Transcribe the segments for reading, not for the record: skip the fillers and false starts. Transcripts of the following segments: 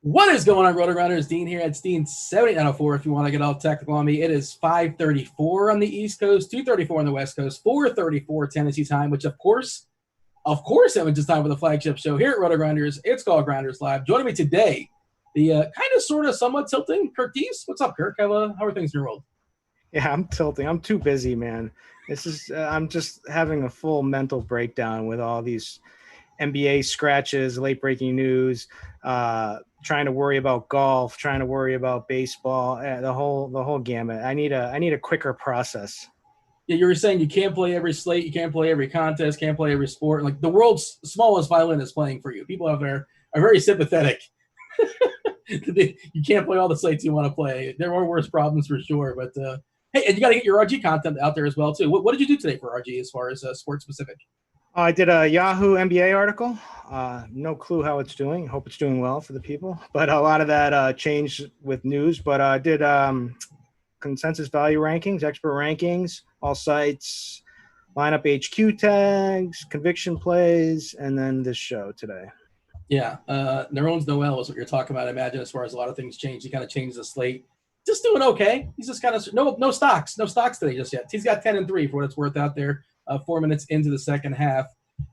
What is going on, RotoGrinders? Dean here at Steen7904 if you want to get all technical on me. It is 5:34 on the East Coast, 2:34 on the West Coast, 4:34 Tennessee time, which of course, that was just time for the flagship show here at RotoGrinders. It's called Grinderslive. Joining me today, the kind of, sort of, somewhat tilting Kirk Dees. What's up, Kirk? How are things in your world? Yeah, I'm tilting. I'm too busy, man. I'm just having a full mental breakdown with all these NBA scratches, late breaking news, trying to worry about golf, trying to worry about baseball, the whole gamut. I need a quicker process. Yeah, you were saying you can't play every slate, you can't play every contest, can't play every sport. Like the world's smallest violin is playing for you. People out there are very sympathetic. You can't play all the slates you want to play. There are worse problems for sure. But hey, and you got to get your RG content out there as well too. What did you do today for RG as far as sports specific? I did a Yahoo NBA article. No clue how it's doing. Hope it's doing well for the people. But a lot of that changed with news. But I did consensus value rankings, expert rankings, all sites, lineup HQ tags, conviction plays, and then this show today. Yeah, Nerone's Noel is what you're talking about. I imagine as far as a lot of things change, he kind of changed the slate. Just doing okay. He's just kind of no stocks today just yet. He's got 10-3 for what it's worth out there. 4 minutes into the second half.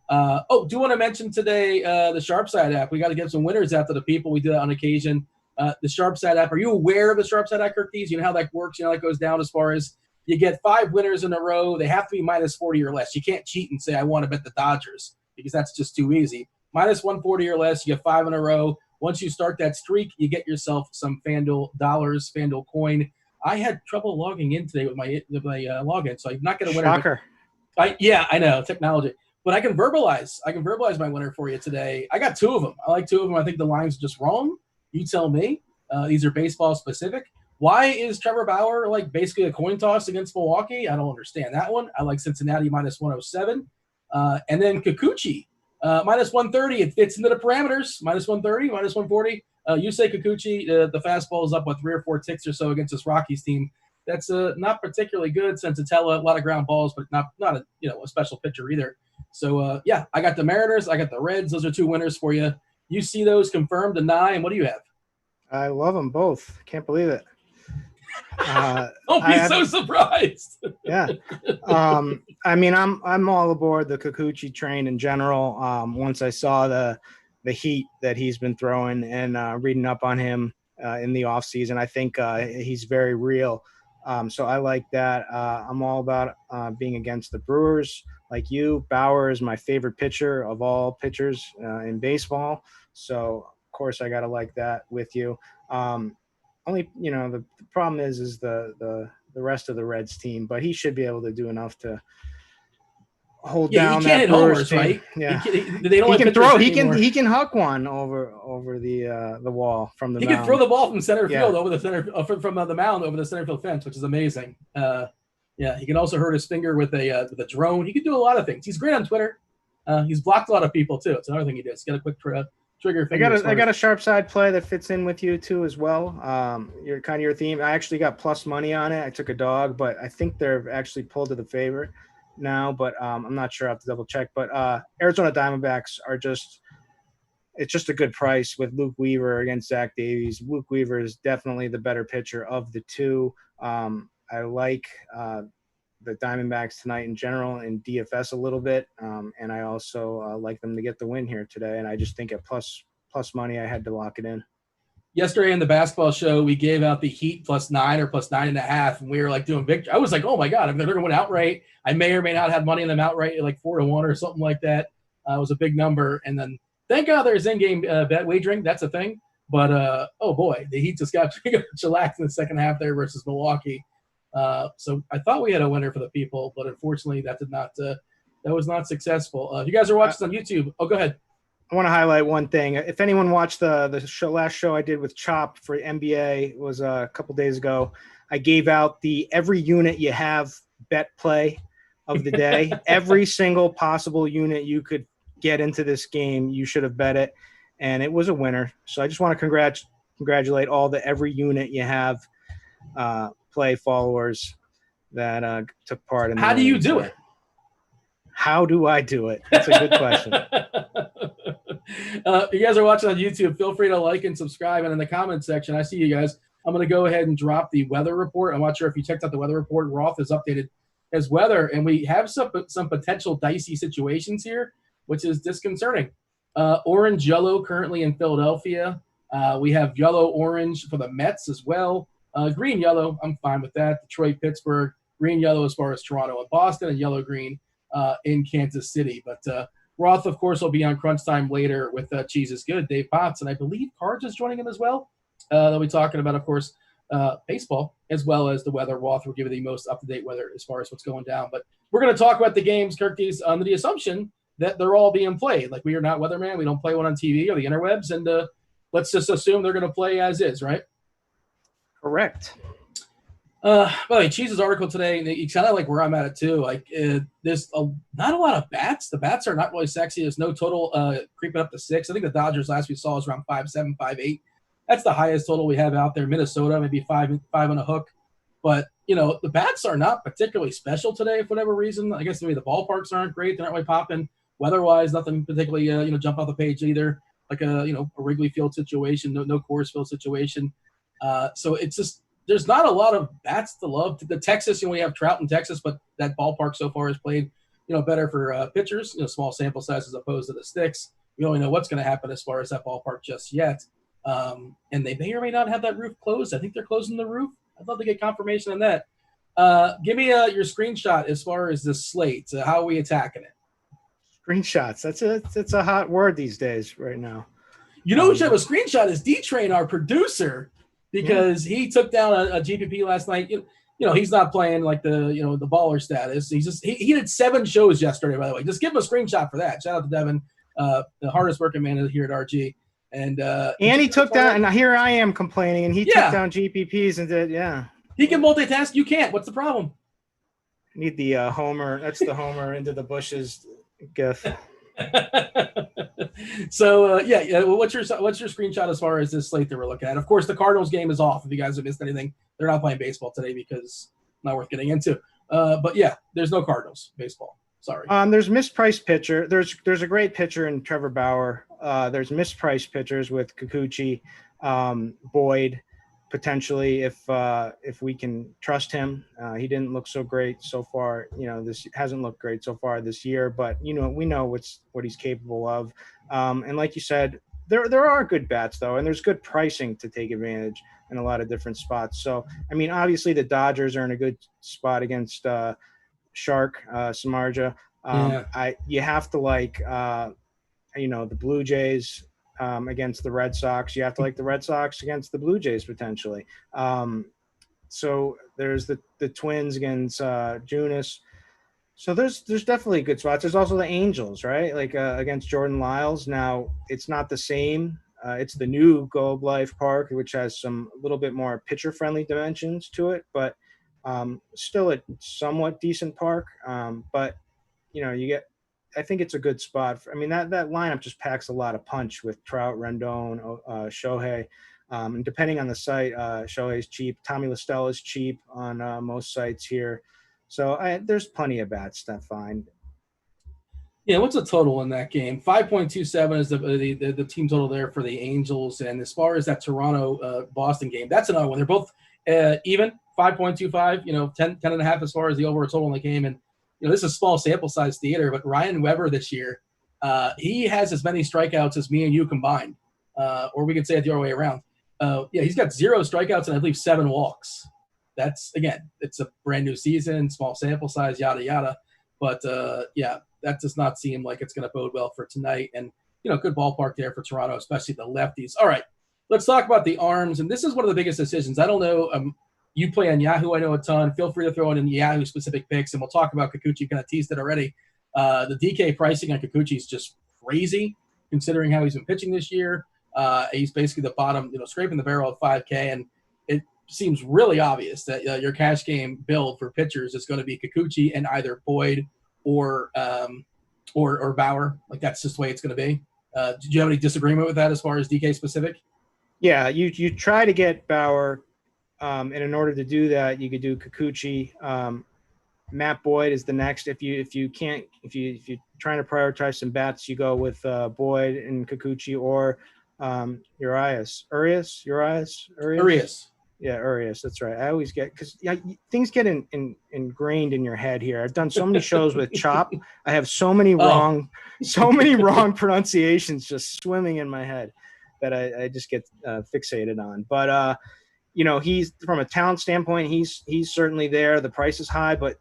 Do you want to mention today the SharpSide app? We got to give some winners out to the people. We do that on occasion. The SharpSide app. Are you aware of the SharpSide app, Kirk Dees? You know how that works? You know how that goes down as far as you get 5 winners in a row. They have to be minus 40 or less. You can't cheat and say, I want to bet the Dodgers because that's just too easy. Minus 140 or less, you get 5 in a row. Once you start that streak, you get yourself some FanDuel dollars, FanDuel coin. I had trouble logging in today with my login, so I'm not going to win. Shocker. I know, technology. But I can verbalize my winner for you today. I got 2 of them. I like 2 of them. I think the line's just wrong. You tell me. These are baseball specific. Why is Trevor Bauer like basically a coin toss against Milwaukee? I don't understand that one. I like Cincinnati minus 107. And then Kikuchi minus 130. It fits into the parameters. Minus 130, minus 140. You say Kikuchi, the fastball is up with 3 or 4 ticks or so against this Rockies team. That's not particularly good. Sensatella, a lot of ground balls, but not a special pitcher either. So I got the Mariners, I got the Reds. Those are 2 winners for you. You see those confirmed, deny, and what do you have? I love them both. Can't believe it. Don't be so surprised. Yeah. I mean, I'm all aboard the Kikuchi train in general. Once I saw the heat that he's been throwing and reading up on him in the offseason, I think he's very real. So I like that. I'm all about being against the Brewers. Like you, Bauer is my favorite pitcher of all pitchers in baseball. So, of course, I got to like that with you. Only, the problem is the rest of the Reds team, but he should be able to do enough to hold down that Brewers team. Right? Yeah, he can throw. He can huck one over the wall from the mound. He can throw the ball from center field over the center from the mound over the center field fence, which is amazing. He can also hurt his finger with a drone. He can do a lot of things. He's great on Twitter. He's blocked a lot of people too. It's another thing he does. He's got a quick trigger finger. I got a sharp side play that fits in with you too as well. You're kind of your theme. I actually got plus money on it. I took a dog, but I think they're actually pulled to the favor now, but I'm not sure. I have to double check. But Arizona Diamondbacks it's just a good price with Luke Weaver against Zach Davies. Luke Weaver is definitely the better pitcher of the 2. I like the Diamondbacks tonight in general in DFS a little bit, and I also like them to get the win here today. And I just think at plus money, I had to lock it in. Yesterday in the basketball show, we gave out the Heat +9 or +9.5, and we were like doing big. I was like, oh my god, they're going to win outright. I may or may not have money in them outright, like 4-1 or something like that. It was a big number, and then thank God there's in-game bet wagering. That's a thing. But oh boy, the Heat just got chillaxed in the second half there versus Milwaukee. So I thought we had a winner for the people, but unfortunately that was not successful. If you guys are watching on YouTube, go ahead. I want to highlight one thing. If anyone watched the last show I did with Chop for NBA, it was a couple days ago. I gave out the every unit you have bet play of the day. Every single possible unit you could get into this game, you should have bet it, and it was a winner. So I just want to congratulate all the every unit you have play followers that took part in. How do you do it? How do I do it? That's a good question. If you guys are watching on YouTube, feel free to like and subscribe. And in the comment section, I see you guys. I'm going to go ahead and drop the weather report. I'm not sure if you checked out the weather report. Roth has updated his weather, and we have some potential dicey situations here, which is disconcerting. Orange, yellow currently in Philadelphia. We have yellow, orange for the Mets as well. Green, yellow, I'm fine with that. Detroit, Pittsburgh. Green, yellow as far as Toronto and Boston, and yellow, green in Kansas City. But Roth, of course, will be on Crunch Time later with Cheese is Good, Dave Potts, and I believe Cards is joining him as well. They'll be talking about, of course, baseball as well as the weather. Roth will give you the most up-to-date weather as far as what's going down. But we're going to talk about the games, Kirkies, under the assumption that they're all being played. Like, we are not weatherman. We don't play one on TV or the interwebs, and let's just assume they're going to play as is, right? Correct. By the way, Cheese's article today, you kind of like where I'm at it too. Like, there's not a lot of bats. The bats are not really sexy. There's no total creeping up to 6. I think the Dodgers last we saw was around 5.7, 5.8. That's the highest total we have out there. Minnesota, maybe 5 on a hook. But, the bats are not particularly special today for whatever reason. I guess maybe the ballparks aren't great. They're not really popping. Weather-wise, nothing particularly, jump off the page either. Like a Wrigley Field situation, no Coors Field situation. So it's just, there's not a lot of bats to love. The Texas, we have Trout in Texas, but that ballpark so far has played, better for pitchers, small sample size as opposed to the sticks. We don't know what's going to happen as far as that ballpark just yet. And they may or may not have that roof closed. I think they're closing the roof. I'd love to get confirmation on that. Give me your screenshot as far as the slate. How are we attacking it? Screenshots. That's a hot word these days right now. Who should have a screenshot is D-Train, our producer, because he took down a GPP last night. He's not playing like the the baller status. He did 7 shows yesterday, by the way. Just give him a screenshot for that. Shout out to Devin, the hardest working man here at RG. And he took down, and here I am complaining, and he took down GPPs and did, He can multitask. You can't. What's the problem? Need the Homer. That's the Homer into the bushes gif. So what's your screenshot as far as this slate that we're looking at? Of course, the Cardinals game is off. If you guys have missed anything, they're not playing baseball today because not worth getting into. But yeah, there's no Cardinals baseball. Sorry. There's mispriced pitcher. There's a great pitcher in Trevor Bauer. There's mispriced pitchers with Kikuchi, Boyd, potentially if we can trust him. He didn't look so great so far. This hasn't looked great so far this year, but we know what he's capable of. And like you said, there are good bats though, and there's good pricing to take advantage in a lot of different spots. So obviously the Dodgers are in a good spot against Shark Samardzija. You have to like the Blue Jays against the Red Sox. You have to like the Red Sox against the Blue Jays potentially. So there's the Twins against Junis. So there's definitely good spots. There's also the Angels, right? Like against Jordan Lyles. Now it's not the same. It's the new Globe Life Park, which has some a little bit more pitcher friendly dimensions to it, but still a somewhat decent park. But I think it's a good spot. That lineup just packs a lot of punch with Trout, Rendon, Shohei. And depending on the site, Shohei's cheap. Tommy La Stella is cheap on most sites here. So there's plenty of bats to find. Yeah, what's the total in that game? 5.27 is the team total there for the Angels. And as far as that Toronto-Boston game, that's another one. They're both even, 5.25, 10.5 as far as the overall total in the game. And this is small sample size theater, but Ryan Weber this year, he has as many strikeouts as me and you combined. Or we could say it the other way around. He's got 0 strikeouts and I believe 7 walks. That's, again, it's a brand new season, small sample size, yada, yada. But, that does not seem like it's going to bode well for tonight. And, good ballpark there for Toronto, especially the lefties. All right, let's talk about the arms. And this is one of the biggest decisions. I don't know. You play on Yahoo, I know a ton. Feel free to throw in Yahoo specific picks, and we'll talk about Kikuchi. Kind of teased it already. The DK pricing on Kikuchi is just crazy, considering how he's been pitching this year. He's basically the bottom, scraping the barrel at 5K, and it seems really obvious that your cash game build for pitchers is going to be Kikuchi and either Boyd or Bauer. Like, that's just the way it's going to be. Did you have any disagreement with that as far as DK specific? Yeah, you try to get Bauer. And in order to do that, you could do Kikuchi Matt Boyd is the next. If you're trying to prioritize some bats, you go with Boyd and Kikuchi or Urias. Yeah, Urias. That's right. I always get because things get ingrained in your head here. I've done so many shows with Chop. I have so many wrong pronunciations just swimming in my head that I just get fixated on. But he's from a talent standpoint, he's certainly there. The price is high, but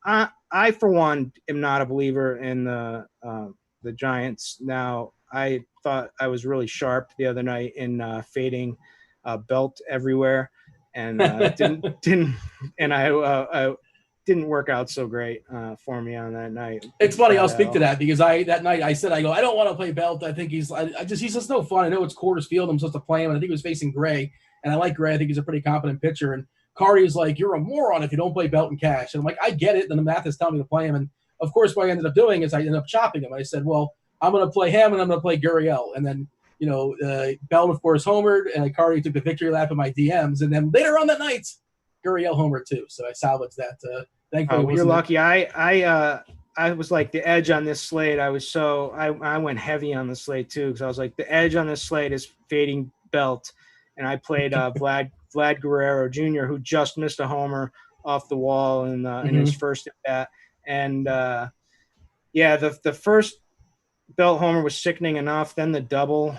I for one am not a believer in the Giants. Now, I thought I was really sharp the other night in fading Belt everywhere, and didn't work out so great for me on that night. It's funny. I'll speak to that because that night I said I don't want to play Belt. I think he's just no fun. I know it's Coors Field. I'm supposed to play him, and I think he was facing Gray, and I like Gray. I think he's a pretty competent pitcher. And Cardi like, you're a moron if you don't play Belt and Cash. And I'm like, I get it. And the math is telling me to play him. And of course, what I ended up doing is I ended up chopping him. I said, well, I'm going to play him and I'm going to play Gurriel. And then, Belt, of course, homered, and Cardi took the victory lap in my DMs. And then later on that night, Gurriel homered too. So I salvaged that. Thankfully, you're lucky. I was like the edge on this slate. I went heavy on the slate too because I was like the edge on this slate is fading Belt, and I played Vlad Guerrero Jr., who just missed a homer off the wall in his first at bat. And the first Belt homer was sickening enough. Then the double,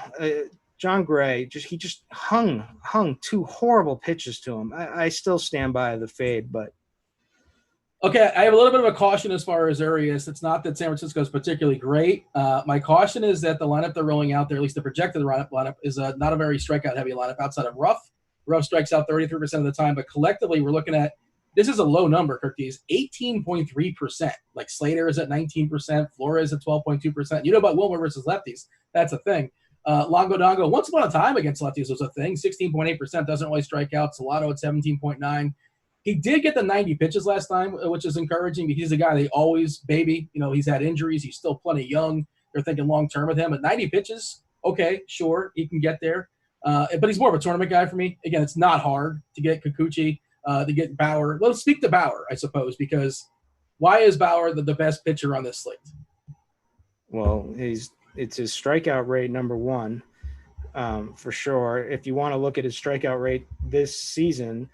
John Gray he just hung two horrible pitches to him. I still stand by the fade, but. Okay, I have a little bit of a caution as far as Urias. It's not that San Francisco is particularly great. My caution is that the lineup they're rolling out there, at least the projected lineup, is not a very strikeout-heavy lineup outside of Ruff. Ruff strikes out 33% of the time, but collectively we're looking at – this is a low number, Kirky, 18.3%. Like Slater is at 19%, Flores at 12.2%. You know about Wilmer versus lefties. That's a thing. Longo Dongo, once upon a time against lefties was a thing. 16.8%, doesn't really strike out. Salado at 17.9%. He did get the 90 pitches last time, which is encouraging because he's a guy they always baby. He's had injuries. He's still plenty young. They're thinking long-term with him. At 90 pitches, okay, sure, he can get there. But he's more of a tournament guy for me. Again, it's not hard to get Kikuchi, to get Bauer. Let's speak to Bauer, I suppose, because why is Bauer the best pitcher on this slate? Well, it's his strikeout rate, number one, for sure. If you want to look at his strikeout rate this season,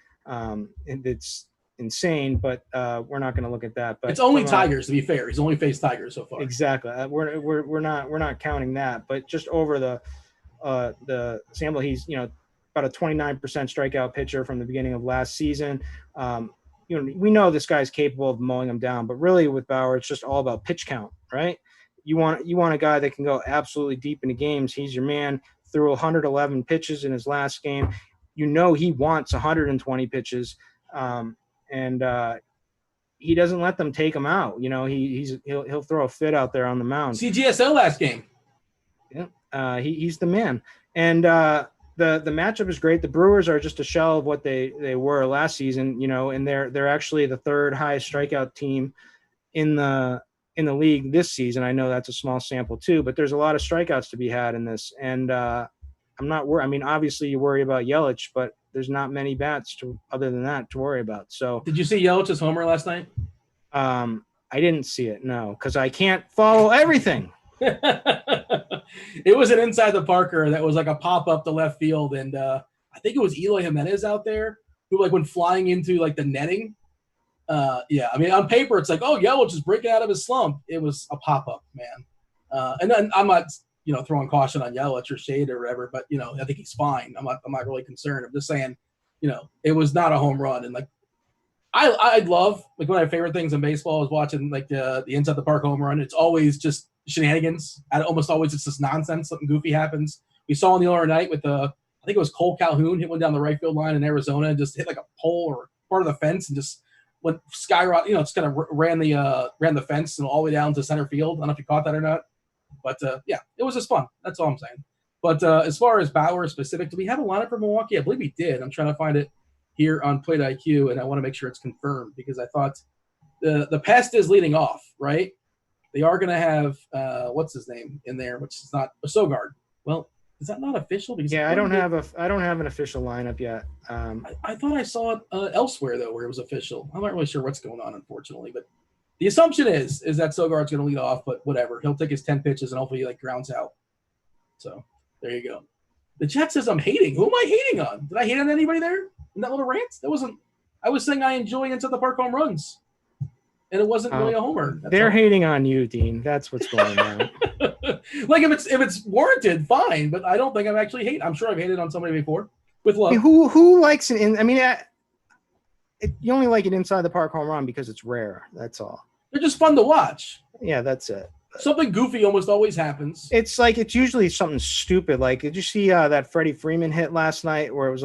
it's insane, but we're not going to look at that. But it's only Tigers, to be fair. He's only faced Tigers so far. Exactly. We're not counting that, but just over the sample, he's about a 29% strikeout pitcher from the beginning of last season. We know this guy's capable of mowing him down, but really with Bauer, it's just all about pitch count, right? You want a guy that can go absolutely deep into games. He's your man. Threw 111 pitches in his last game. He wants 120 pitches, and he doesn't let them take him out. He'll throw a fit out there on the mound. CGSL last game. Yeah, he's the man, and the matchup is great. The Brewers are just a shell of what they were last season, and they're actually the third highest strikeout team in the league this season. I know that's a small sample too, but there's a lot of strikeouts to be had in this, and I'm not worried. I mean, obviously you worry about Yelich, but there's not many bats other than that to worry about. So, did you see Yelich's homer last night? I didn't see it, no, because I can't follow everything. It was an inside the Parker that was like a pop up to left field, and I think it was Eloy Jimenez out there who went flying into the netting. Yeah, I mean, on paper it's like, oh, Yelich is breaking out of his slump. It was a pop up, man. And then I'm not. Throwing caution on Yelich or shade or whatever, but I think he's fine. I'm not really concerned. I'm just saying, it was not a home run. And I love one of my favorite things in baseball is watching the inside the park home run. It's always just shenanigans. Almost always it's just nonsense. Something goofy happens. We saw on the other night with I think it was Cole Calhoun hit one down the right field line in Arizona and just hit like a pole or part of the fence and just went skyrocket. Just kind of ran the fence and all the way down to center field. I don't know if you caught that or not. But, it was just fun. That's all I'm saying. But as far as Bauer specific, do we have a lineup for Milwaukee? I believe we did. I'm trying to find it here on Plate IQ, and I want to make sure it's confirmed because I thought the Pest is leading off, right? They are going to have what's his name in there, which is not a Sogard. Well, Is that not official? Because Yeah, I don't have an official lineup yet. I thought I saw it elsewhere though, where it was official. I'm not really sure what's going on, unfortunately. But the assumption is that Sogard's going to lead off, but whatever. He'll take his 10 pitches and hopefully he grounds out. So there you go. The chat says I'm hating. Who am I hating on? Did I hate on anybody there in that little rant? That wasn't. I was saying I enjoy inside the park home runs, and it wasn't really a homer. They're hating on you, Dean. That's what's going on. If it's warranted, fine. But I don't think I'm actually hating. I'm sure I've hated on somebody before with love. I mean, who likes it? You only like it inside the park home run because it's rare. That's all. They're just fun to watch. Yeah, that's it. Something goofy almost always happens. It's usually something stupid. Did you see that Freddie Freeman hit last night where it was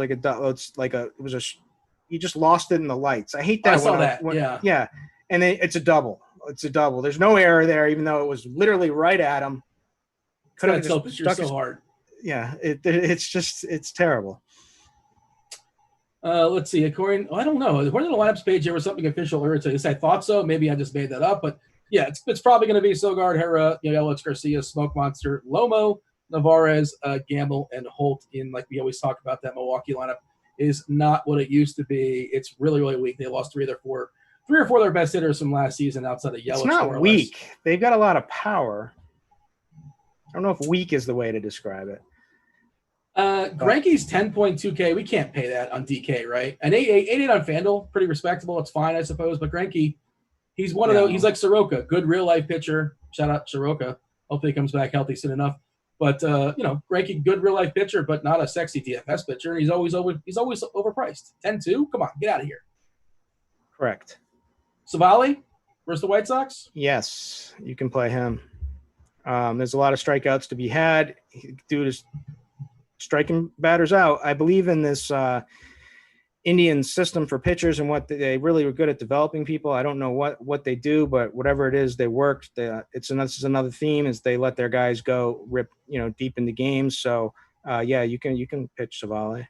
you just lost it in the lights. I hate that. I saw that. Yeah. And it's a double. It's a double. There's no error there, even though it was literally right at him. Could have stuck so hard. Yeah, it's terrible. Let's see. I don't know. According to the lineups page, there was something official earlier today. I thought so. Maybe I just made that up, but yeah, it's probably going to be Sogard, Hera, Yelich, Garcia, Smoke Monster, Lomo, Navarez, Gamble, and Holt. Like we always talk about, that Milwaukee lineup is not what it used to be. It's really, really weak. They lost three or four of their best hitters from last season outside of Yelich. It's not weak. They've got a lot of power. I don't know if weak is the way to describe it. Greinke's 10.2K. We can't pay that on DK, right? And 8 on FanDuel, pretty respectable. It's fine, I suppose. But Greinke, he's one of those. He's like Soroka, good real life pitcher. Shout out Soroka. Hopefully he comes back healthy soon enough. But Greinke, good real life pitcher, but not a sexy DFS pitcher. And he's always overpriced. 10.2. Come on, get out of here. Correct. Savali versus the White Sox. Yes, you can play him. There's a lot of strikeouts to be had. Dude is striking batters out. I believe in this Indian system for pitchers and what they really were good at developing people. I don't know what they do, but whatever it is, they worked. This is another theme is they let their guys go rip deep into games. So you can pitch Savali.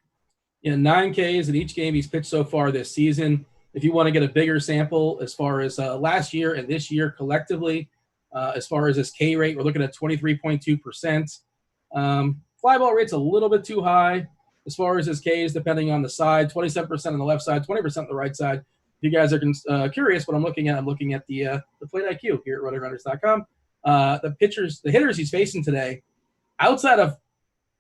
9 Ks in each game he's pitched so far this season. If you want to get a bigger sample as far as last year and this year collectively, as far as his K rate, we're looking at 23.2%. Fly ball rate's a little bit too high as far as his Ks, depending on the side. 27% on the left side, 20% on the right side. If you guys are curious what I'm looking at the Plate IQ here at RotoGrinders.com. The hitters he's facing today, outside of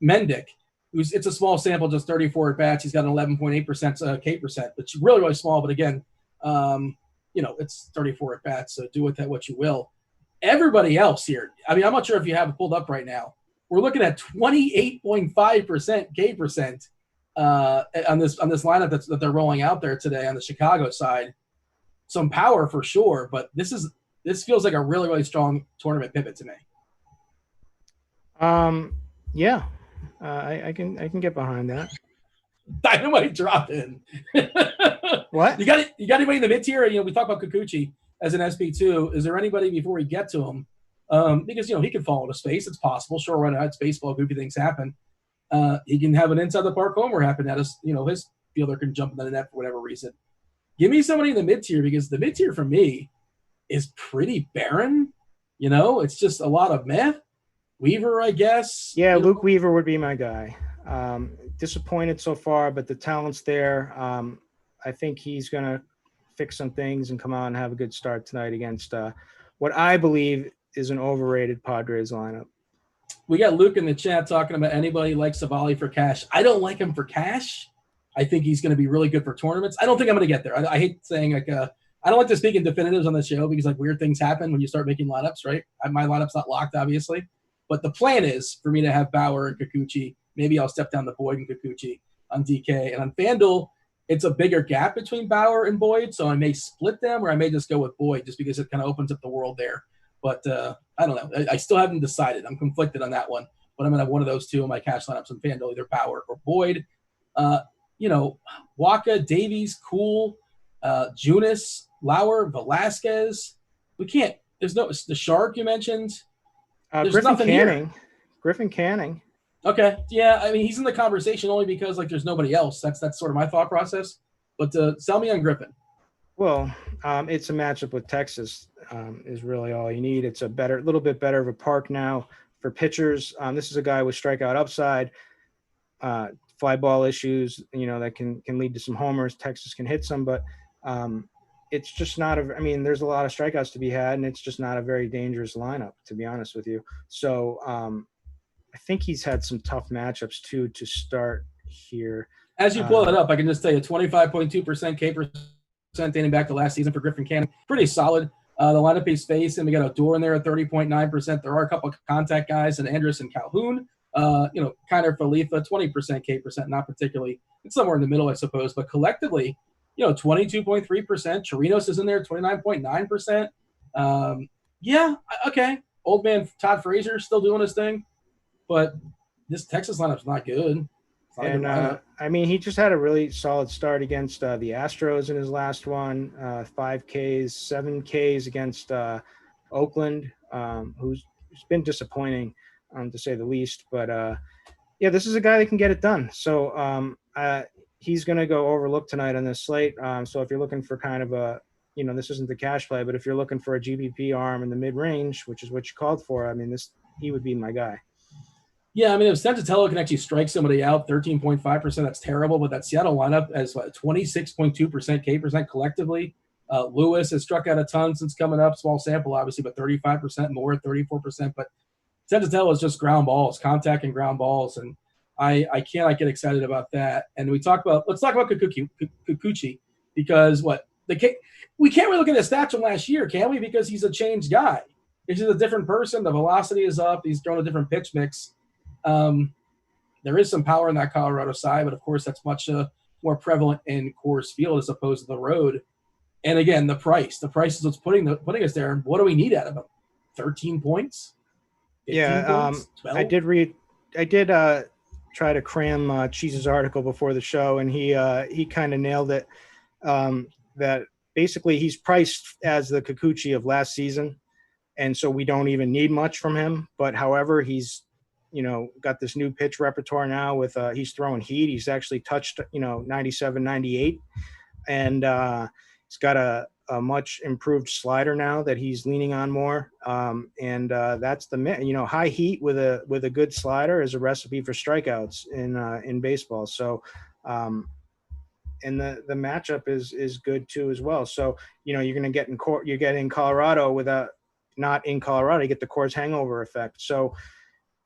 Mendick, it's a small sample, just 34 at bats. He's got an 11.8% K percent, which is really, really small. But again, it's 34 at bats, so do with that what you will. Everybody else here, I'm not sure if you have it pulled up right now. We're looking at 28.5% K percent on this lineup that they're rolling out there today on the Chicago side. Some power for sure, but this feels like a really, really strong tournament pivot to me. Yeah. I can get behind that. Dynamite drop in. What? You got anybody in the mid tier? We talk about Kikuchi as an SP2. Is there anybody before we get to him? Because he can fall into space. It's possible. Sure, right now it's baseball. Goofy things happen. He can have an inside the park homer happen at us. His fielder can jump into the net for whatever reason. Give me somebody in the mid tier, because the mid tier for me is pretty barren. It's just a lot of meh. Weaver, I guess. Yeah, Luke Weaver would be my guy. Disappointed so far, but the talent's there. I think he's going to fix some things and come out and have a good start tonight against what I believe is an overrated Padres lineup. We got Luke in the chat talking about anybody like Savali for cash. I don't like him for cash. I think he's going to be really good for tournaments. I don't think I'm going to get there. I hate saying I don't like to speak in definitives on the show because weird things happen when you start making lineups, right? My lineup's not locked, obviously. But the plan is for me to have Bauer and Kikuchi. Maybe I'll step down to Boyd and Kikuchi on DK. And on FanDuel, it's a bigger gap between Bauer and Boyd, so I may split them, or I may just go with Boyd just because it kind of opens up the world there. But I don't know. I still haven't decided. I'm conflicted on that one. But I'm going to have one of those two in my cash lineups on FanDuel, either Bauer or Boyd. Waka, Davies, Cool, Junis, Lauer, Velasquez. We can't. There's the Shark you mentioned. Griffin Canning. Griffin Canning. Okay. Yeah, he's in the conversation only because there's nobody else. That's sort of my thought process. But sell me on Griffin. Well, it's a matchup with Texas is really all you need. It's a little bit better of a park now. For pitchers, this is a guy with strikeout upside, fly ball issues, that can lead to some homers. Texas can hit some, but it's just not there's a lot of strikeouts to be had, and it's just not a very dangerous lineup, to be honest with you. So I think he's had some tough matchups too to start here. As you pull it up, I can just tell you 25.2% K percent dating back to last season for Griffin Canning. Pretty solid. The lineup he's facing, we got Odor in there at 30.9%. There are a couple of contact guys, and Anderson Calhoun, Kiner Falefa, 20% K percent, not particularly. It's somewhere in the middle, I suppose. But collectively, 22.3%. Chirinos is in there, 29.9%. Okay. Old man Todd Frazier still doing his thing. But this Texas lineup's not good. He just had a really solid start against the Astros in his last one, 5 Ks, 7 Ks against Oakland, who's been disappointing, to say the least. But, this is a guy that can get it done. So he's going to go overlooked tonight on this slate. So if you're looking for kind of a, this isn't the cash play, but if you're looking for a GPP arm in the mid-range, which is what you called for, he would be my guy. Yeah, if Sensatello can actually strike somebody out, 13.5%, that's terrible. But that Seattle lineup has 26.2% K percent collectively. Lewis has struck out a ton since coming up, small sample obviously, but 35% more, 34%. But Sensatello is just ground balls, contact and ground balls, and I cannot get excited about that. And let's talk about Kikuchi, because we can't really look at his stats from last year, can we? Because he's a changed guy. He's just a different person. The velocity is up. He's thrown a different pitch mix. There is some power in that Colorado side, but of course that's much more prevalent in Coors Field as opposed to the road. And again, the price is what's putting us there. What do we need out of him? 13 points? 15 points? 12? I did try to cram Cheese's article before the show, and he kind of nailed it. That basically he's priced as the Kikuchi of last season, and so we don't even need much from him. But however, he's got this new pitch repertoire now with he's throwing heat. He's actually touched 97, 98, and he's got a much improved slider now that he's leaning on more. And that's high heat with a good slider is a recipe for strikeouts in baseball. So and the matchup is good too as well. So you're going to get in Colorado not in Colorado, you get the Coors hangover effect. So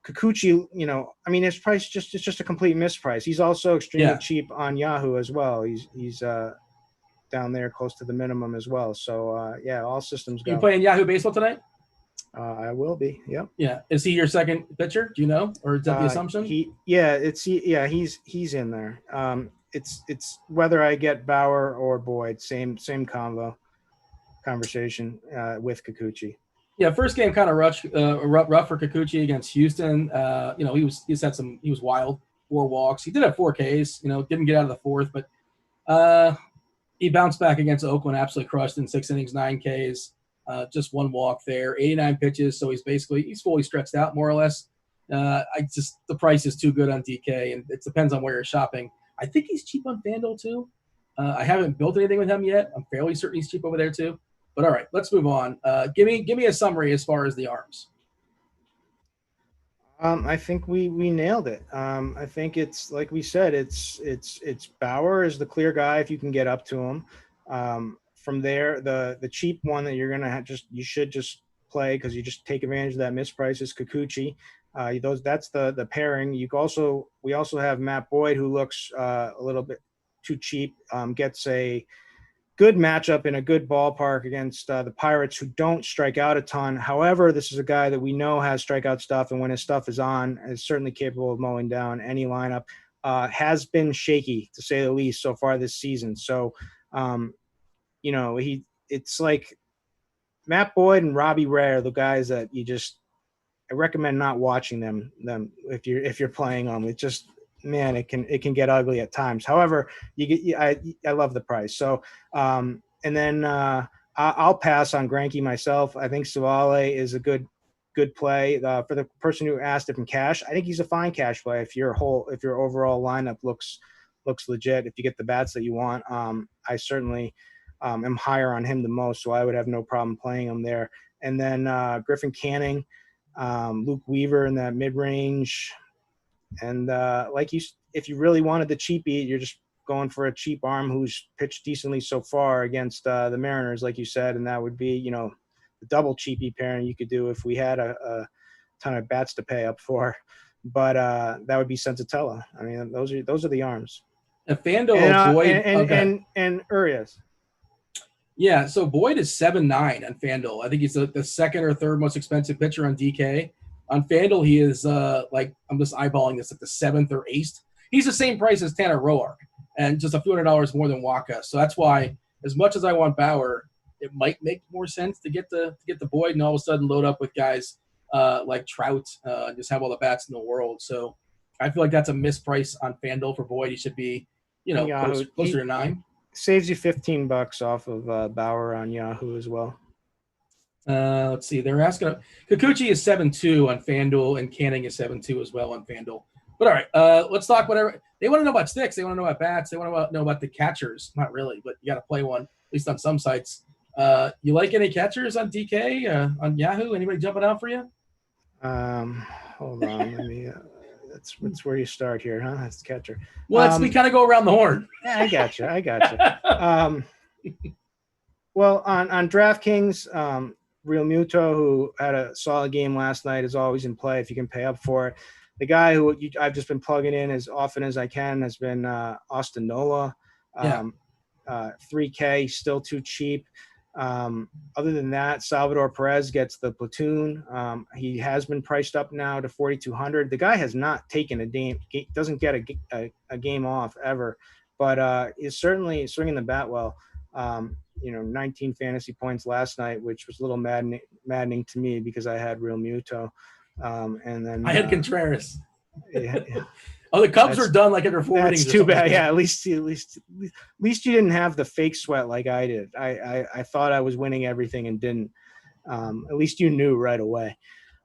Kikuchi, his price it's just a complete misprice. He's also extremely cheap on Yahoo as well. He's down there close to the minimum as well. So all systems go. You playing Yahoo baseball tonight? I will be. Yep. Yeah. Is he your second pitcher? Do you know, or is that the assumption? He's in there. It's whether I get Bauer or Boyd, same conversation with Kikuchi. Yeah, first game kind of rough for Kikuchi against Houston. He was wild, 4 walks. He did have 4 Ks. Didn't get out of the 4th, but he bounced back against Oakland, absolutely crushed in 6 innings, 9 Ks, just 1 walk there, 89 pitches. So he's fully stretched out more or less. The price is too good on DK, and it depends on where you're shopping. I think he's cheap on FanDuel too. I haven't built anything with him yet. I'm fairly certain he's cheap over there too. But all right, let's move on. Give me a summary as far as the arms. I think we nailed it. I think it's like we said. It's Bauer is the clear guy if you can get up to him. From there, the cheap one that you're gonna you should just play because you just take advantage of that misprice is Kikuchi. That's the pairing. We also have Matt Boyd, who looks a little bit too cheap. Gets a good matchup in a good ballpark against the Pirates, who don't strike out a ton. However, this is a guy that we know has strikeout stuff, and when his stuff is on, is certainly capable of mowing down any lineup. Has been shaky, to say the least, so far this season. So, it's like Matt Boyd and Robbie Ray are the guys that I recommend not watching them if you're playing them. It just, man, it can get ugly at times. However, I love the price. So, and then I'll pass on Greinke myself. I think Savale is a good play for the person who asked if in cash. I think he's a fine cash play if your overall lineup looks legit. If you get the bats that you want, I certainly am higher on him the most, so I would have no problem playing him there. And then Griffin Canning. Luke Weaver in that mid-range. And if you really wanted the cheapie, you're just going for a cheap arm who's pitched decently so far against the Mariners, like you said, and that would be, the double cheapie pairing you could do if we had a ton of bats to pay up for. But that would be Sensatella. I mean, those are the arms. And FanDuel, Boyd, and Urias. Yeah, so Boyd is 7.9 on FanDuel. I think he's the second or third most expensive pitcher on DK. On FanDuel, he is I'm just eyeballing this, like the 7th or 8th. He's the same price as Tanner Roark and just a few $100 more than Waka. So that's why, as much as I want Bauer, it might make more sense to get the Boyd and all of a sudden load up with guys like Trout, just have all the bats in the world. So I feel like that's a misprice on FanDuel for Boyd. He should be, closer to 9. Saves you $15 off of Bauer on Yahoo as well. Let's see. They're asking. Kikuchi is 7.2 on FanDuel, and Canning is 7.2 as well on FanDuel. But all right, let's talk whatever. They want to know about sticks. They want to know about bats. They want to know about the catchers. Not really, but you got to play one, at least on some sites. You like any catchers on DK, on Yahoo? Anybody jumping out for you? Hold on. Let me. That's where you start here, huh? That's the catcher. Well, we kind of go around the horn. Yeah, I got you. Well, on DraftKings, Real Muto, who had a solid game last night, is always in play if you can pay up for it. The guy who I've just been plugging in as often as I can has been Austin Nola. 3K, still too cheap. Other than that, Salvador Perez gets the platoon. He has been priced up now to 4,200. The guy has not taken a game, doesn't get a game off ever, but is certainly swinging the bat well. 19 fantasy points last night, which was a little maddening to me because I had Real Muto. And then I had Contreras. Yeah. Oh, the Cubs were done like after 4 innings. That's too bad. Yeah, at least you didn't have the fake sweat like I did. I thought I was winning everything and didn't. At least you knew right away.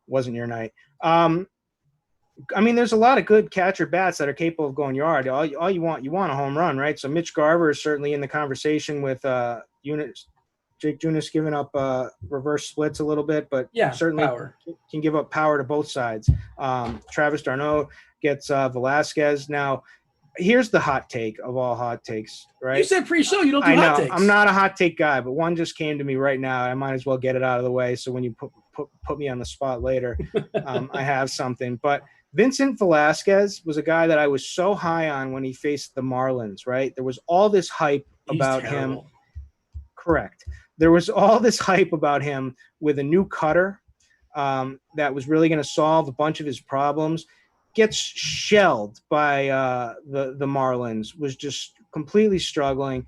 Wasn't your night. There's a lot of good catcher bats that are capable of going yard. All you want a home run, right? So Mitch Garver is certainly in the conversation with Jake Junis giving up reverse splits a little bit, but certainly can give up power to both sides. Travis d'Arnaud gets Velasquez. Now, here's the hot take of all hot takes, right? You said pre-show you don't do hot takes. I'm not a hot take guy, but one just came to me right now. I might as well get it out of the way so when you put me on the spot later, I have something. But Vincent Velasquez was a guy that I was so high on when he faced the Marlins, right? There was all this hype about him. Correct. There was all this hype about him with a new cutter that was really going to solve a bunch of his problems. Gets shelled by the Marlins, was just completely struggling.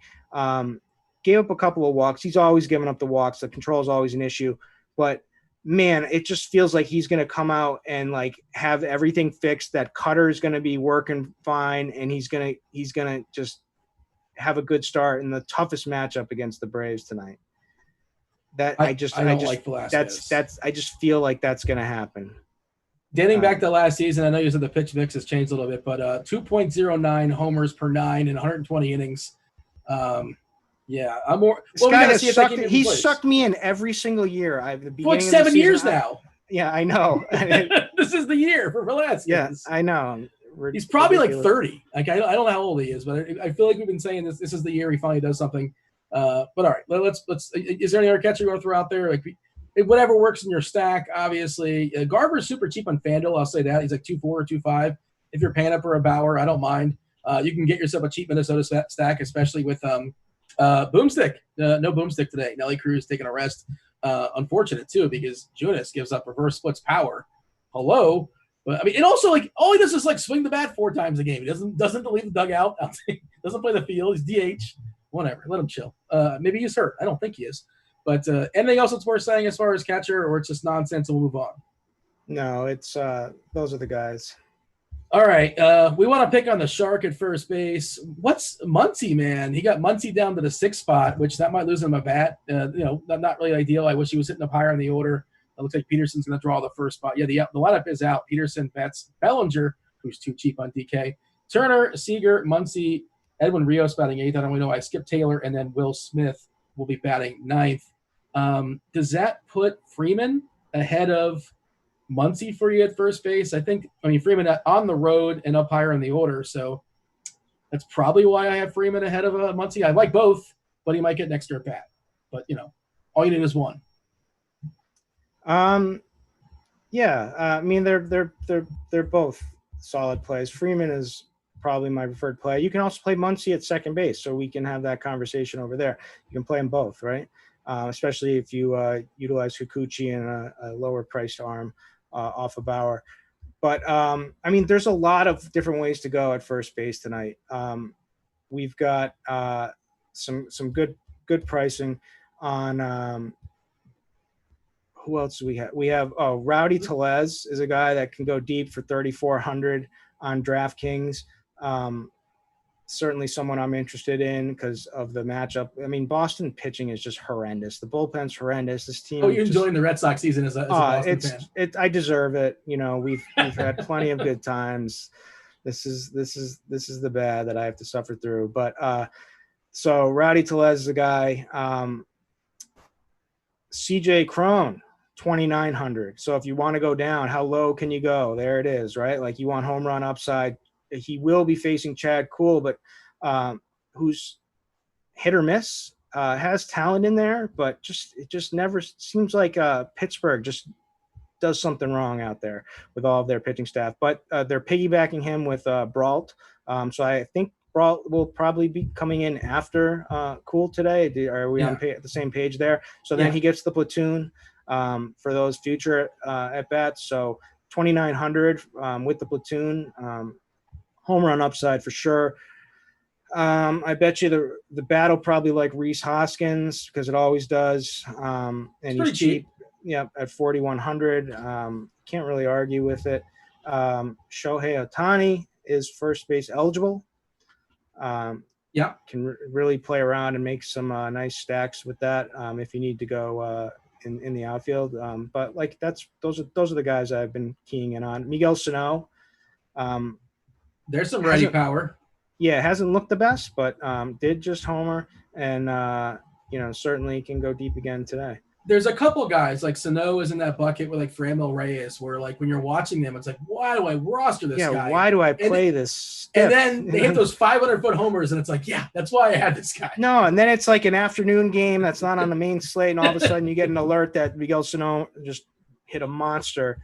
Gave up a couple of walks. He's always giving up the walks. The control is always an issue. But, man, it just feels like he's going to come out and, have everything fixed. That cutter is going to be working fine, and he's going to just have a good start in the toughest matchup against the Braves tonight. I just feel like that's going to happen. Dating back to last season, I know you said the pitch mix has changed a little bit, but 2.09 homers per 9 in 120 innings. I'm more. This guy has sucked. He's sucked me in every single year. For 7 years now. Yeah, I know. This is the year for Velasquez. Yeah, I know. He's probably like 30. I don't know how old he is, but I feel like we've been saying this. This is the year he finally does something. But all right, let's. Is there any other catcher you want to throw out there? Whatever works in your stack, obviously. Garver's super cheap on FanDuel. I'll say that. He's like 2.4 or 2.5. If you're paying up for a Bauer, I don't mind. You can get yourself a cheap Minnesota stack, especially with Boomstick. No Boomstick today. Nelly Cruz taking a rest. Unfortunate, too, because Junis gives up reverse splits power. Hello. But, and also, all he does is, swing the bat 4 times a game. He doesn't leave the dugout. Doesn't play the field. He's DH. Whatever. Let him chill. Maybe he's hurt. I don't think he is. But anything else that's worth saying as far as catcher, or it's just nonsense and we'll move on? No, it's those are the guys. All right. We want to pick on the Shark at first base. What's Muncy, man? He got Muncy down to the 6th spot, which that might lose him a bat. Not really ideal. I wish he was hitting up higher in the order. It looks like Peterson's going to draw the first spot. Yeah, the lineup is out. Peterson, Betts, Bellinger, who's too cheap on DK. Turner, Seager, Muncy, Edwin Rios batting 8th. I don't really know why. Skip Taylor, and then Will Smith will be batting 9th. Does that put Freeman ahead of Muncy for you at first base. I mean, Freeman on the road and up higher in the order, so that's probably why I have Freeman ahead of Muncy. I like both, but he might get an extra at bat. But, all you need is one. Yeah, I mean they're both solid plays. Freeman is probably my preferred play. You can also play Muncy at second base, so we can have that conversation over there. You can play them both, right? Especially if you utilize Kikuchi and a lower priced arm off of Bauer. But I mean, there's a lot of different ways to go at first base tonight. We've got some good pricing on. Who else do we have? We have Rowdy Tellez is a guy that can go deep for 3,400 on DraftKings. Certainly someone I'm interested in because of the matchup. I mean, Boston pitching is just horrendous. The bullpen's horrendous. This team. Oh, you're enjoying the Red Sox season as a Boston fan. I deserve it. We've had plenty of good times. This is the bad that I have to suffer through. But so Rowdy Tellez is a guy. CJ Cron, 2,900. So if you want to go down, how low can you go? There it is, right? Like you want home run upside. He will be facing Chad Kuhl, but who's hit or miss, has talent in there, but it just never seems like Pittsburgh just does something wrong out there with all of their pitching staff. But they're piggybacking him with Brault. So I think Brault will probably be coming in after Kuhl today. Are we on the same page there? So then he gets the platoon for those future at bats. So 2,900 with the platoon. Home run upside for sure. I bet you the bat will probably like Rhys Hoskins because it always does. And he's cheap. Yeah, at 4,100. Can't really argue with it. Shohei Ohtani is first base eligible. Can really play around and make some nice stacks with that if you need to go in the outfield. But like those are the guys I've been keying in on. Miguel Sano. There's some ready power. Yeah, hasn't looked the best, but did just homer and certainly can go deep again today. There's a couple guys like Sano is in that bucket with like Framil Reyes, where like when you're watching them, it's like, why do I roster this guy? Yeah, why do I play this? And then they hit those 500-foot homers, and it's like, yeah, that's why I had this guy. No, and then it's like an afternoon game that's not on the main slate, and all of a sudden you get an alert that Miguel Sano just hit a monster,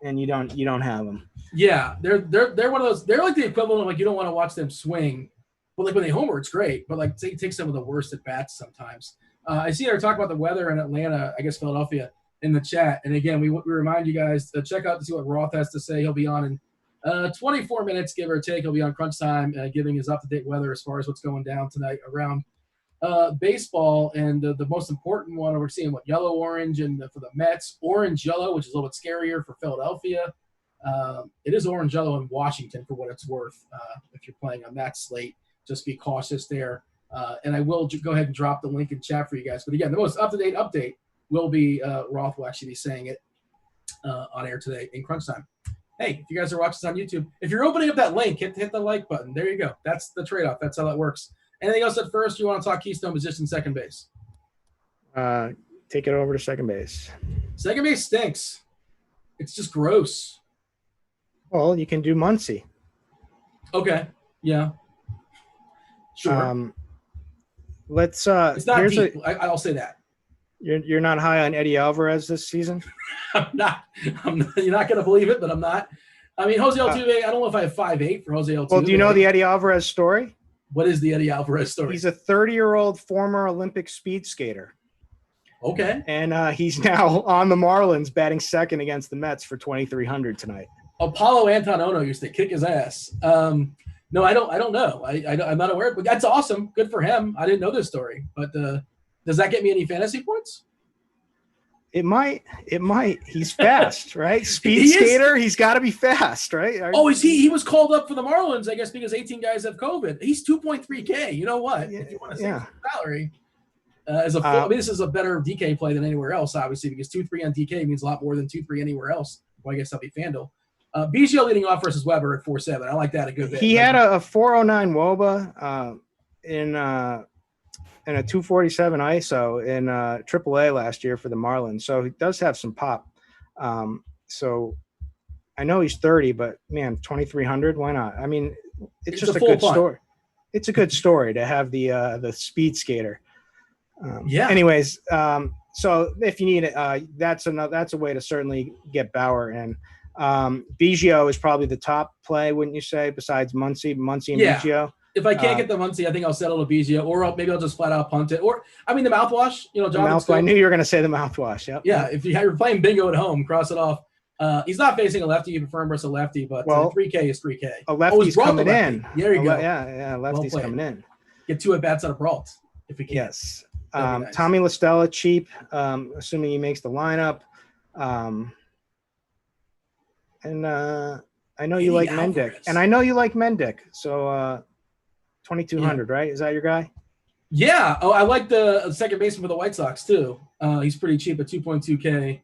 and you don't have him. Yeah, they're one of those. They're like the equivalent of like you don't want to watch them swing, but like when they homer, it's great. But like they take some of the worst at bats sometimes. I see her talk about the weather in Atlanta, I guess Philadelphia, in the chat. And again, we remind you guys to check out to see what Roth has to say. He'll be on in 24 minutes, give or take. He'll be on crunch time, giving his up-to-date weather as far as what's going down tonight around baseball. And the most important one, we're seeing yellow, orange, and for the Mets, orange, yellow, which is a little bit scarier for Philadelphia. It is orange, yellow in Washington for what it's worth. If you're playing on that slate, just be cautious there. And I will go ahead and drop the link in chat for you guys. But again, the most up-to-date update will be Roth will actually be saying it on air today in crunch time. Hey, if you guys are watching this on YouTube, if you're opening up that link, hit the like button. There you go. That's the trade-off. That's how that works. Anything else at first? You want to talk Keystone position second base? Take it over to second base. Second base stinks. It's just gross. Well, you can do Muncy. Okay. Yeah. Sure. Let's. It's not deep. I'll say that. You're not high on Eddie Alvarez this season? I'm not. You're not going to believe it, but I'm not. I mean, Jose Altuve, I don't know if I have 5'8" for Jose Altuve. Well, do you know the Eddie Alvarez story? What is the Eddie Alvarez story? He's a 30-year-old former Olympic speed skater. Okay. And he's now on the Marlins batting second against the Mets for 2,300 tonight. Apollo Antonono used to kick his ass. No, I don't know. I'm not aware, but that's awesome. Good for him. I didn't know this story, but does that get me any fantasy points? It might. He's fast, right? Speed skater. He's got to be fast, right? Oh, is he? He was called up for the Marlins, I guess, because 18 guys have COVID. He's 2.3K. You know what? If you want to say salary, I mean, this is a better DK play than anywhere else, obviously, because 2.3 on DK means a lot more than 2.3 anywhere else. Well, I guess that'll be FanDuel. Biggio leading off versus Weber at 4.7. I like that a good bit. He had a 4.09 WOBA in a 247 ISO in AAA last year for the Marlins, so he does have some pop. So I know he's 30, but man, 2,300, why not? I mean, it's just a full good punt. story. It's a good story to have the speed skater. Anyways, so if you need it, that's a way to certainly get Bauer in. Biggio is probably the top play, wouldn't you say, besides Muncy and Biggio? If I can't get the Muncy, I think I'll settle to Biggio, or maybe I'll just flat out punt it. Or I mean, the mouthwash. I knew you were going to say the mouthwash. Yep. Yeah, if you're playing bingo at home, cross it off. He's not facing a lefty. You prefer him versus a lefty, but 3K is 3K. A lefty's coming in. There you go. Yeah, lefty's coming in. Get 2 at bats out of Brault if we can. Yes. Nice. Tommy LaStella, cheap, assuming he makes the lineup. And I know you like Mendick. And I know you like Mendick. So 2,200, right? Is that your guy? Yeah. Oh, I like the second baseman for the White Sox, too. He's pretty cheap at 2.2K.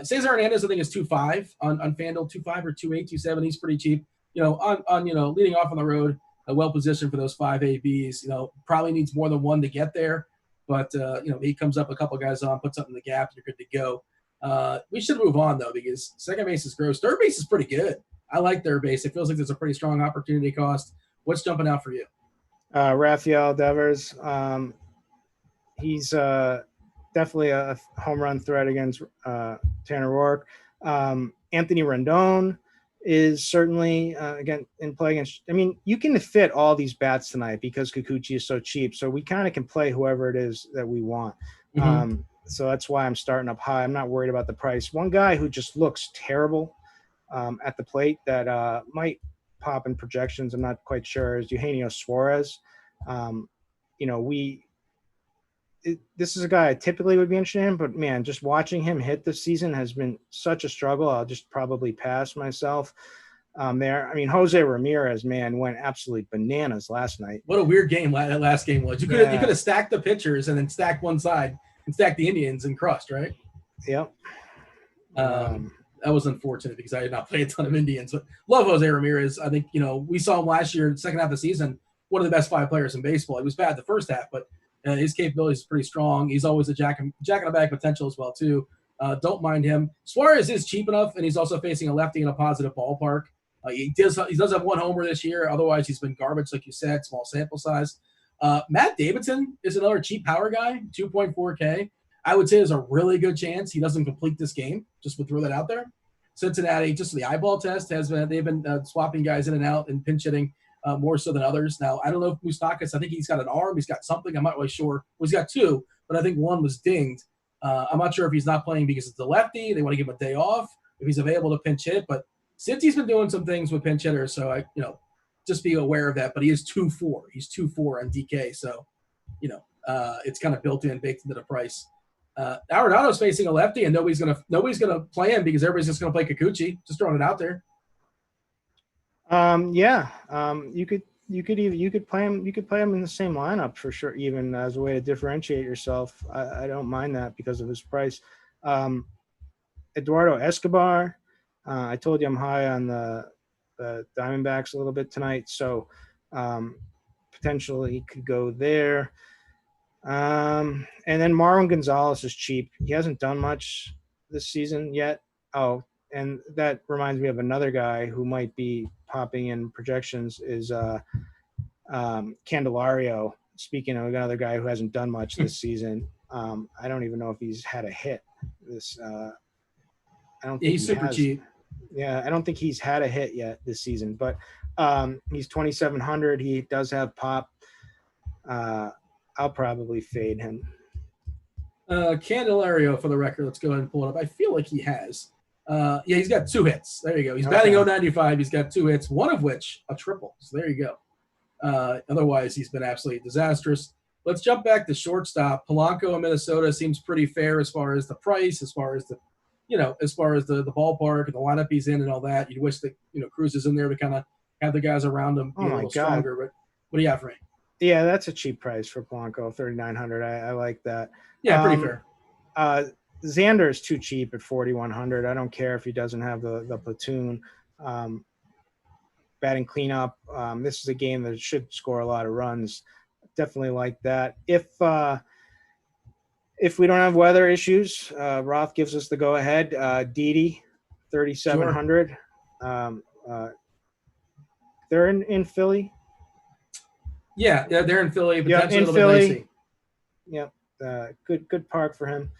Cesar Hernandez, I think, is 2.5 on FanDuel, 2.5 or 2.8, 2.7. He's pretty cheap. On leading off on the road, well positioned for those 5 ABs. Probably needs more than one to get there. But, he comes up a couple guys on, puts up in the gap, you're good to go. We should move on, though, because second base is gross. Third base is pretty good. I like third base. It feels like there's a pretty strong opportunity cost. What's jumping out for you? Rafael Devers. He's definitely a home run threat against Tanner Rourke. Anthony Rendon is certainly again in play against. I mean, you can fit all these bats tonight because Kikuchi is so cheap. So we kind of can play whoever it is that we want. Mm-hmm. So that's why I'm starting up high. I'm not worried about the price. One guy who just looks terrible at the plate that might pop in projections, I'm not quite sure, is Eugenio Suarez. This is a guy I typically would be interested in, but man, just watching him hit this season has been such a struggle. I'll just probably pass myself there. I mean, Jose Ramirez, man, went absolutely bananas last night. What a weird game that last game was. You could have stacked the pitchers and then stacked one side and stacked the Indians and crushed, right? Yep. That was unfortunate because I did not play a ton of Indians, but love Jose Ramirez. I think, we saw him last year, second half of the season, one of the best 5 players in baseball. He was bad the first half, but his capabilities is pretty strong. He's always a jack in the bag potential as well, too. Don't mind him. Suarez is cheap enough, and he's also facing a lefty in a positive ballpark. He does have 1 homer this year. Otherwise, he's been garbage, like you said, small sample size. Matt Davidson is another cheap power guy, 2.4K. I would say there's a really good chance he doesn't complete this game. Just would throw that out there. Cincinnati, just the eyeball test they've been swapping guys in and out and pinch hitting more so than others. Now, I don't know if Moustakas, I think he's got an arm. He's got something. I'm not really sure. Well, he's got 2, but I think 1 was dinged. I'm not sure if he's not playing because it's the lefty. They want to give him a day off if he's available to pinch hit. But Cincy's been doing some things with pinch hitters, so just be aware of that. But he is 2.4. He's 2.4 on DK, so it's kind of built in, baked into the price. Arenado's facing a lefty, and nobody's gonna play him because everybody's just gonna play Kikuchi. Just throwing it out there. You could play him. You could play him in the same lineup for sure, even as a way to differentiate yourself. I don't mind that because of his price. Eduardo Escobar. I told you I'm high on the Diamondbacks a little bit tonight, so potentially he could go there. And then Marwin Gonzalez is cheap. He hasn't done much this season yet. Oh, and that reminds me of another guy who might be popping in projections is Candelario. Speaking of another guy who hasn't done much this season, I don't even know if he's had a hit. I don't think he's super cheap. Yeah, I don't think he's had a hit yet this season, but he's 2,700. He does have pop. I'll probably fade him. Candelario, for the record, let's go ahead and pull it up. I feel like he has. He's got 2 hits. There you go. He's batting 0.95. He's got 2 hits, one of which a triple. So there you go. Otherwise, he's been absolutely disastrous. Let's jump back to shortstop. Polanco in Minnesota seems pretty fair as far as the price, as far as the ballpark and the lineup he's in and all that. You'd wish that Cruz is in there to kind of have the guys around him a little stronger. But what do you have for me? Yeah, that's a cheap price for Polanco, 3,900. I like that. Yeah, pretty fair. Xander is too cheap at 4,100. I don't care if he doesn't have the platoon. Batting cleanup. This is a game that should score a lot of runs. Definitely like that. If we don't have weather issues, Roth gives us the go ahead. Didi, 3,700. They're in Philly. Yeah, they're in Philly. Yeah, Potentially in a little Philly. bit dicey. Yep. Good park for him.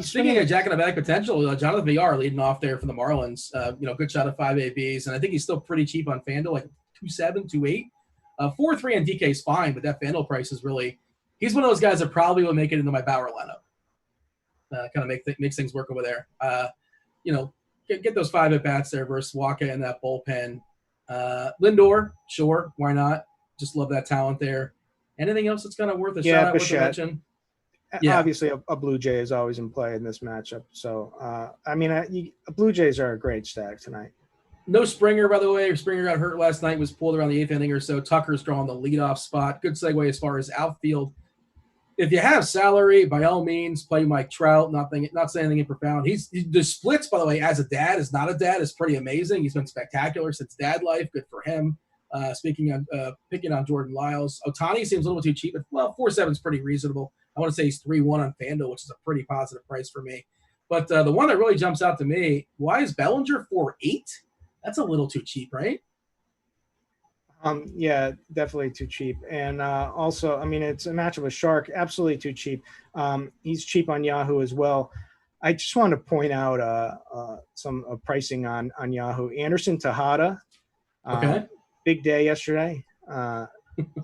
Speaking of Jack in the Bag potential, Jonathan VR leading off there for the Marlins. Good shot of 5 ABs, and I think he's still pretty cheap on FanDuel, like 2.7, 2.8. 4.3 on DK is fine, but that FanDuel price is really – he's one of those guys that probably will make it into my Bauer lineup. Kind of makes things work over there. Get those 5 at-bats there versus Waka in that bullpen. Lindor, sure, why not? Just love that talent there. Anything else that's kind of worth a shout out, worth a mention? Yeah. Obviously, a Blue Jay is always in play in this matchup. So, Blue Jays are a great stack tonight. No Springer, by the way. Springer got hurt last night, was pulled around the 8th inning or so. Tucker's drawing the leadoff spot. Good segue as far as outfield. If you have salary, by all means, play Mike Trout. Not saying anything profound. The splits, by the way, as a dad, is not a dad, is pretty amazing. He's been spectacular since dad life. Good for him. Picking on Jordan Lyles. Ohtani seems a little too cheap, but 4.7 is pretty reasonable. I want to say he's 3.1 on FanDuel, which is a pretty positive price for me. But the one that really jumps out to me, why is Bellinger 4.8? That's a little too cheap, right? Yeah, definitely too cheap. And also, it's a matchup with Shark, absolutely too cheap. He's cheap on Yahoo as well. I just want to point out some pricing on Yahoo. Anderson Tejada, okay. Big day yesterday.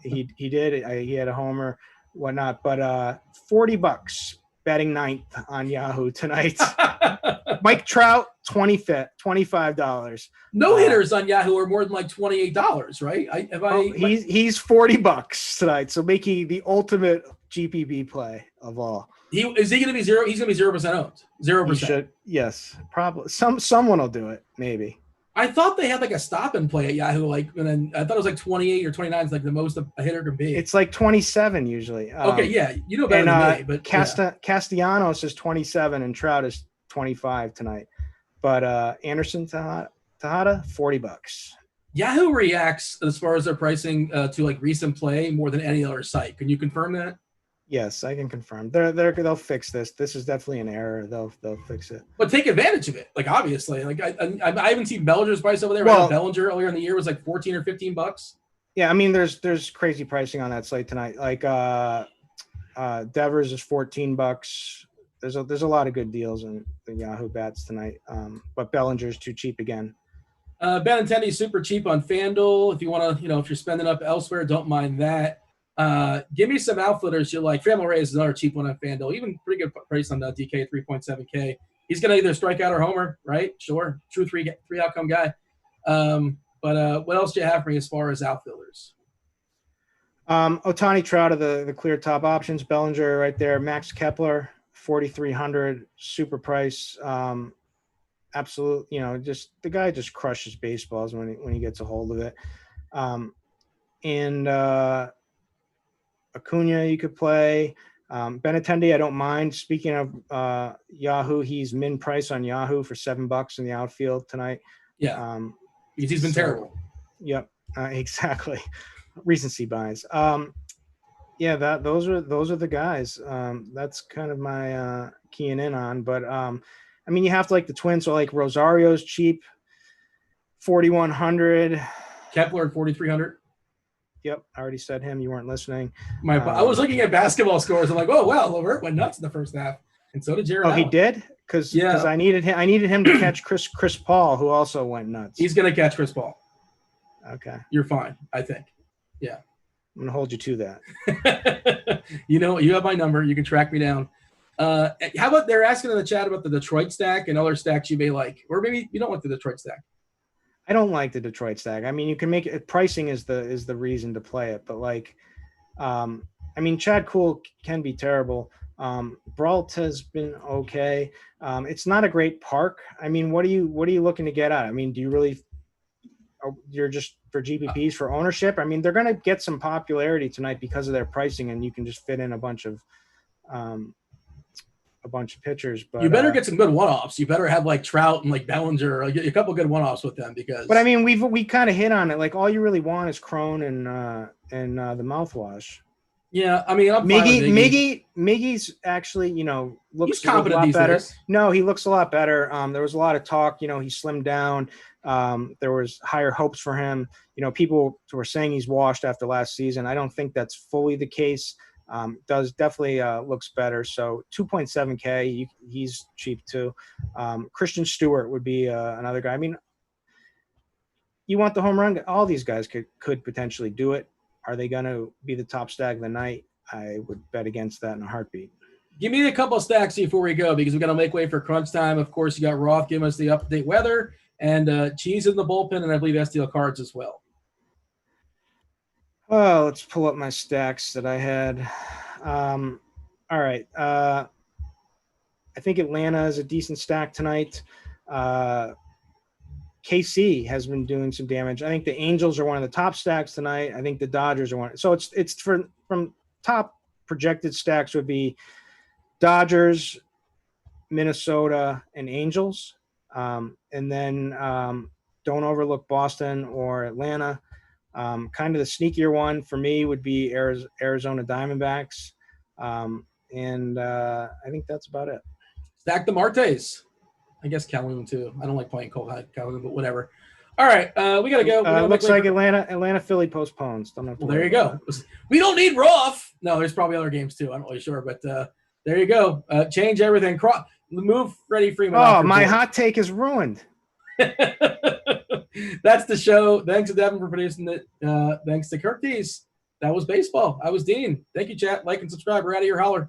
He had a homer, whatnot, but $40 betting ninth on Yahoo tonight. Mike Trout, $25. No hitters on Yahoo are more than like $28, right? He's $40 tonight, so making the ultimate GPB play of all. Is he going to be zero? He's going to be 0% owned. 0%. Yes, probably. Someone will do it, maybe. I thought they had like a stop and play at Yahoo, and then I thought it was like 28 or 29 is like the most a hitter can be. It's like 27 usually. Okay, yeah, you know better than me. But Castellanos is 27 and Trout is 25 tonight. But Anderson Tejada, $40. Yahoo reacts as far as their pricing to like recent play more than any other site. Can you confirm that? Yes, I can confirm. They'll fix this. This is definitely an error. They'll fix it. But take advantage of it. Like obviously, like I haven't seen Bellinger's price over there. Well, Bellinger earlier in the year was like $14 or $15. Yeah, there's crazy pricing on that slate tonight. Like Devers is $14. There's a lot of good deals in the Yahoo bats tonight. But Bellinger's too cheap again. Benintendi super cheap on FanDuel. If you want to, if you're spending up elsewhere, don't mind that. Give me some outfielders you like. Framil Reyes is another cheap one on FanDuel. Even pretty good price on DK, 3.7K. He's going to either strike out or homer, right? Sure. True three outcome guy. But what else do you have for me as far as outfielders? Ohtani, Trout are the clear top options. Bellinger right there. Max Kepler, 4,300, super price. Absolute, just the guy just crushes baseballs when he gets a hold of it. And Acuna you could play. Benintendi, I don't mind. Speaking of Yahoo, he's min price on Yahoo for $7 in the outfield tonight. Yeah, because he's been terrible. Yep, exactly. Recency buys. Those are the guys. That's kind of my keying in on. But you have to like the Twins. So like Rosario's cheap, 4,100. Kepler 4,300. Yep, I already said him. You weren't listening. I was looking at basketball scores. I'm like, oh wow, Levert went nuts in the first half, and so did Jared. Oh, Allen. He did? Because I needed him to catch Chris Paul, who also went nuts. He's gonna catch Chris Paul. Okay, you're fine. I think. Yeah, I'm gonna hold you to that. You have my number. You can track me down. How about they're asking in the chat about the Detroit stack and other stacks you may like, or maybe you don't like the Detroit stack. I don't like the Detroit stack. You can make it. Pricing is the reason to play it, but Chad Kuhl can be terrible. Brault has been okay. It's not a great park. What are you looking to get at? Do you really? You're just for GPPs for ownership. They're going to get some popularity tonight because of their pricing, and you can just fit in a bunch of pitchers. But you better get some good one-offs. You better have like Trout and like Bellinger, or get a couple good one-offs with them because. But we kind of hit on it. Like all you really want is Crone and the mouthwash. Yeah, I mean, I'm fine with Miggy's actually, looks he's competent a lot these better. days. No, he looks a lot better. There was a lot of talk, he slimmed down. There was higher hopes for him. People were saying he's washed after last season. I don't think that's fully the case. Does definitely looks better. So 2.7K, he's cheap too. Christian Stewart would be another guy. I mean, you want the home run? All these guys could potentially do it. Are they going to be the top stack of the night? I would bet against that in a heartbeat. Give me a couple of stacks before we go, because we got to make way for crunch time. Of course, you got Roth giving us the up-to-date weather, and Cheese in the bullpen, and I believe STL cards as well. Oh, let's pull up my stacks that I had. All right. I think Atlanta is a decent stack tonight. KC has been doing some damage. I think the Angels are one of the top stacks tonight. I think the Dodgers are one. So it's from top projected stacks would be Dodgers, Minnesota, and Angels. And then don't overlook Boston or Atlanta. Kind of the sneakier one for me would be Arizona Diamondbacks. And I think that's about it. Stack the Martes. I guess Calhoun too. I don't like playing Calhoun, but whatever. All right, we gotta go. Looks like Atlanta Philly postpones. Well, there you go. We don't need Roth. No, there's probably other games too. I'm not really sure, but there you go. Change everything. Move Freddie Freeman. Oh, my hot take is ruined. That's the show. Thanks to Devin for producing it. Thanks to Kirk Dees. That was baseball. I was Dean. Thank you, chat. Like and subscribe. We're out of here. Holler.